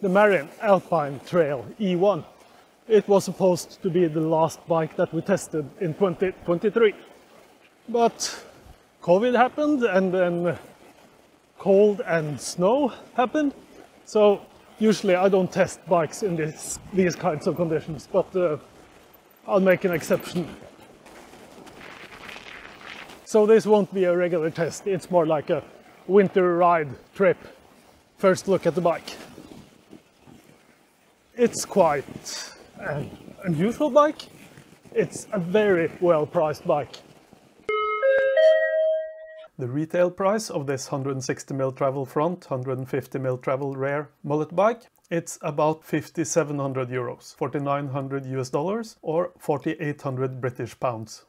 the Marin Alpine Trail E1. It was supposed to be the last bike that we tested in 2023. But COVID happened, and then cold and snow happened. So usually I don't test bikes in these kinds of conditions, but I'll make an exception. So this won't be a regular test, it's more like a winter ride trip. First look at the bike. It's quite an unusual bike. It's a very well priced bike. The retail price of this 160mm travel front, 150mm travel rear mullet bike, it's about 5,700 euros, 4,900 US dollars or 4,800 British pounds.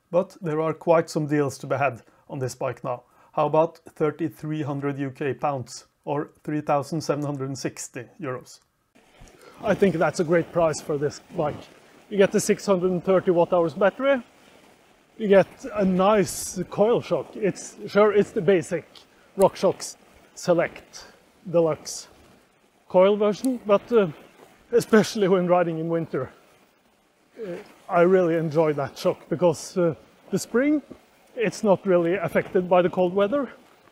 But there are quite some deals to be had on this bike now. How about 3,300 UK pounds or 3,760 euros? I think that's a great price for this bike. You get the 630 watt-hours battery. You get a nice coil shock. It's the basic RockShox Select Deluxe coil version, but especially when riding in winter, I really enjoy that shock because the spring, it's not really affected by the cold weather,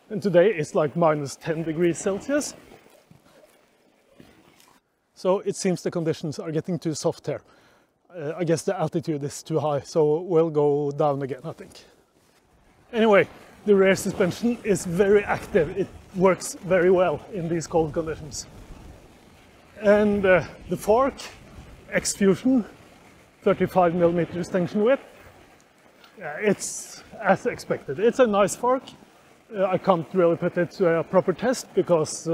and today it's like minus 10 degrees Celsius. So it seems the conditions are getting too soft here. I guess the altitude is too high, so we'll go down again, I think. Anyway, the rear suspension is very active. It works very well in these cold conditions. And the fork, X-Fusion, 35mm tension width. It's as expected. It's a nice fork. I can't really put it to a proper test because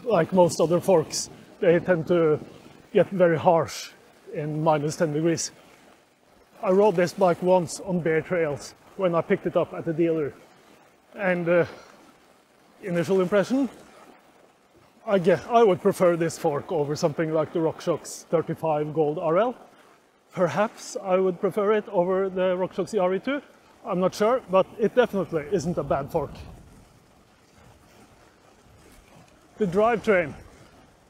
like most other forks, they tend to get very harsh in minus 10 degrees. I rode this bike once on bare trails when I picked it up at the dealer. And initial impression, I would prefer this fork over something like the RockShox 35 Gold RL. Perhaps I would prefer it over the RockShox RE2. I'm not sure, but it definitely isn't a bad fork. The drivetrain,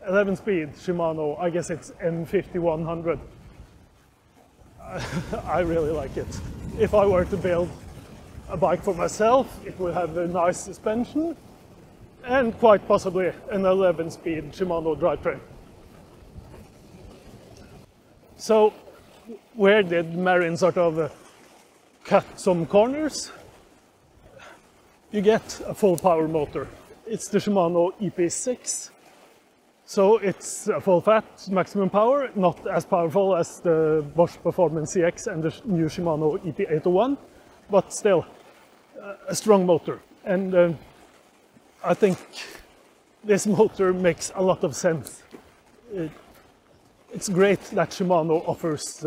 11-speed Shimano, I guess it's M5100. I really like it. If I were to build a bike for myself, it would have a nice suspension and quite possibly an 11-speed Shimano drivetrain. So, where did Marin sort of cut some corners? You get a full power motor. It's the Shimano EP6. So it's a full fat maximum power, not as powerful as the Bosch Performance CX and the new Shimano EP801, but still a strong motor. And I think this motor makes a lot of sense. It's great that Shimano offers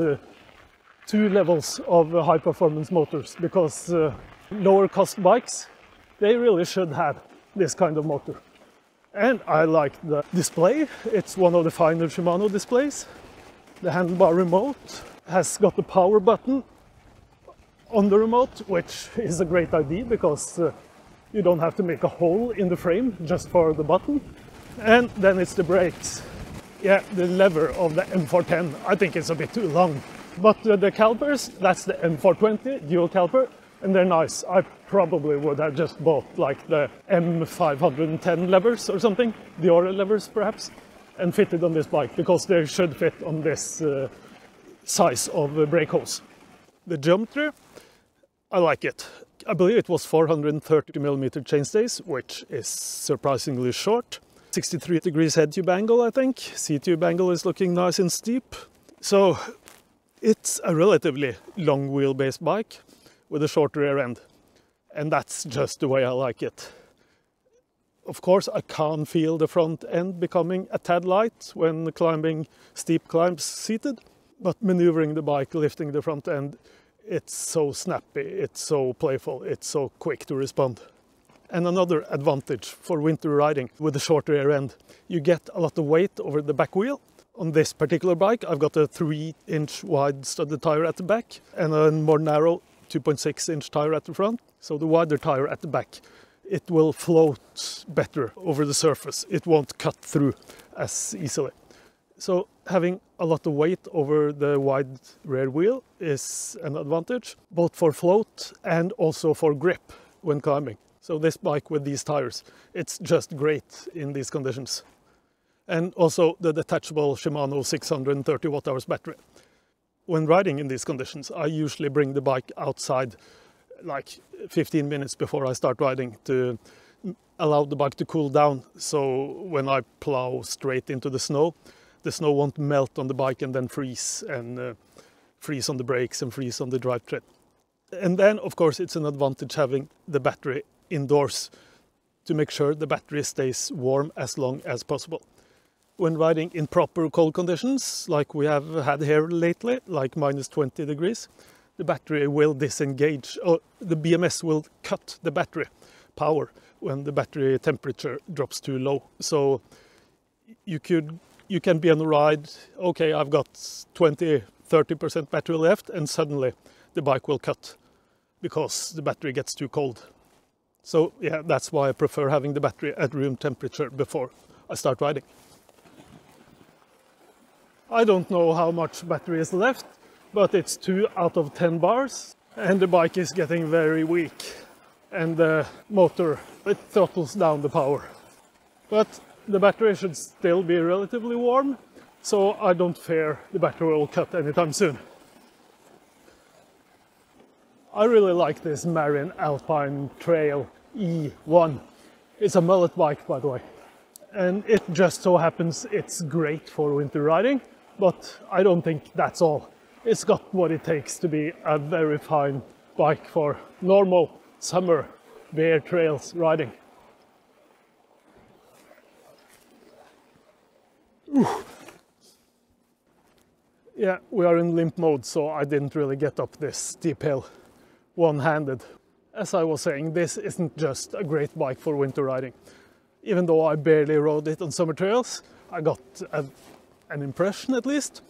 two levels of high performance motors, because lower cost bikes, they really should have this kind of motor. And I like the display. It's one of the finer Shimano displays. The handlebar remote has got the power button on the remote, which is a great idea because you don't have to make a hole in the frame just for the button. And then it's the brakes. Yeah, the lever of the M410, I think it's a bit too long. But the calipers, that's the M420 dual caliper, and they're nice. I probably would have just bought like the M510 levers or something, the Ore levers perhaps, and fitted on this bike, because they should fit on this size of brake hose. The geometry, I like it. I believe it was 430mm chainstays, which is surprisingly short. 63 degrees head tube angle, I think. C-tube angle is looking nice and steep. So it's a relatively long wheelbase bike with a short rear end. And that's just the way I like it. Of course, I can feel the front end becoming a tad light when climbing steep climbs seated. But maneuvering the bike, lifting the front end, it's so snappy, it's so playful, it's so quick to respond. And another advantage for winter riding with the short rear end, you get a lot of weight over the back wheel. On this particular bike, I've got a 3-inch wide studded tire at the back and a more narrow 2.6-inch tire at the front. So the wider tire at the back it will float better over the surface. It won't cut through as easily. So having a lot of weight over the wide rear wheel is an advantage, both for float and also for grip when climbing. So this bike with these tires, it's just great in these conditions. And also the detachable Shimano 630 watt-hours battery. When riding in these conditions, I usually bring the bike outside like 15 minutes before I start riding to allow the bike to cool down. So when I plow straight into the snow won't melt on the bike and then freeze, and freeze on the brakes and freeze on the drivetrain. And then, of course, it's an advantage having the battery indoors to make sure the battery stays warm as long as possible. When riding in proper cold conditions, like we have had here lately, like minus 20 degrees, the battery will disengage, or the BMS will cut the battery power when the battery temperature drops too low. So you can be on the ride, okay, I've got 20-30% battery left, and suddenly the bike will cut because the battery gets too cold. So yeah, that's why I prefer having the battery at room temperature before I start riding. I don't know how much battery is left, but it's 2 out of 10 bars, and the bike is getting very weak, and the motor, it throttles down the power. But the battery should still be relatively warm, so I don't fear the battery will cut anytime soon. I really like this Marin Alpine Trail E1. It's a mullet bike, by the way. And it just so happens it's great for winter riding, but I don't think that's all. It's got what it takes to be a very fine bike for normal summer bear trails riding. Yeah, we are in limp mode, so I didn't really get up this steep hill one-handed. As I was saying, this isn't just a great bike for winter riding. Even though I barely rode it on summer trails, I got an impression at least.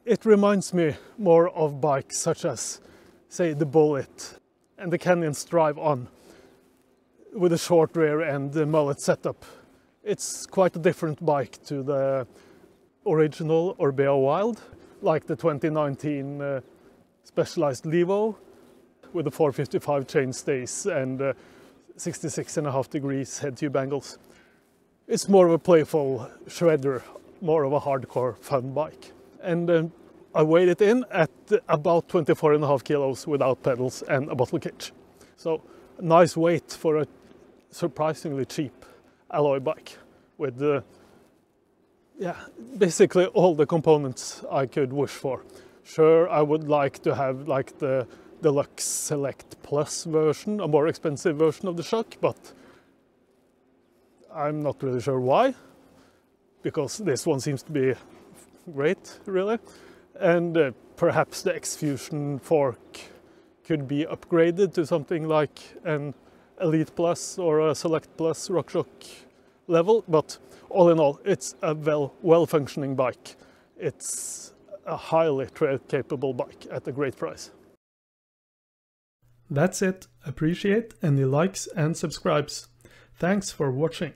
It reminds me more of bikes such as, say, the Bullet and the Canyon Strive On, with a short rear and the mullet setup. It's quite a different bike to the original Orbea Wild, like the 2019 Specialized Levo with the 455 chainstays and 66.5 degrees head tube angles. It's more of a playful shredder, more of a hardcore fun bike. And I weighed it in at about 24.5 kilos without pedals and a bottle cage. So a nice weight for a surprisingly cheap alloy bike with basically all the components I could wish for. Sure, I would like to have like the Deluxe Select Plus version, a more expensive version of the shock, but I'm not really sure why, because this one seems to be great, really. And perhaps the X-Fusion fork could be upgraded to something like an Elite Plus or a Select Plus RockShox level, but all in all, it's a well-functioning bike. It's a highly trail-capable bike at a great price. That's it. Appreciate any likes and subscribes. Thanks for watching.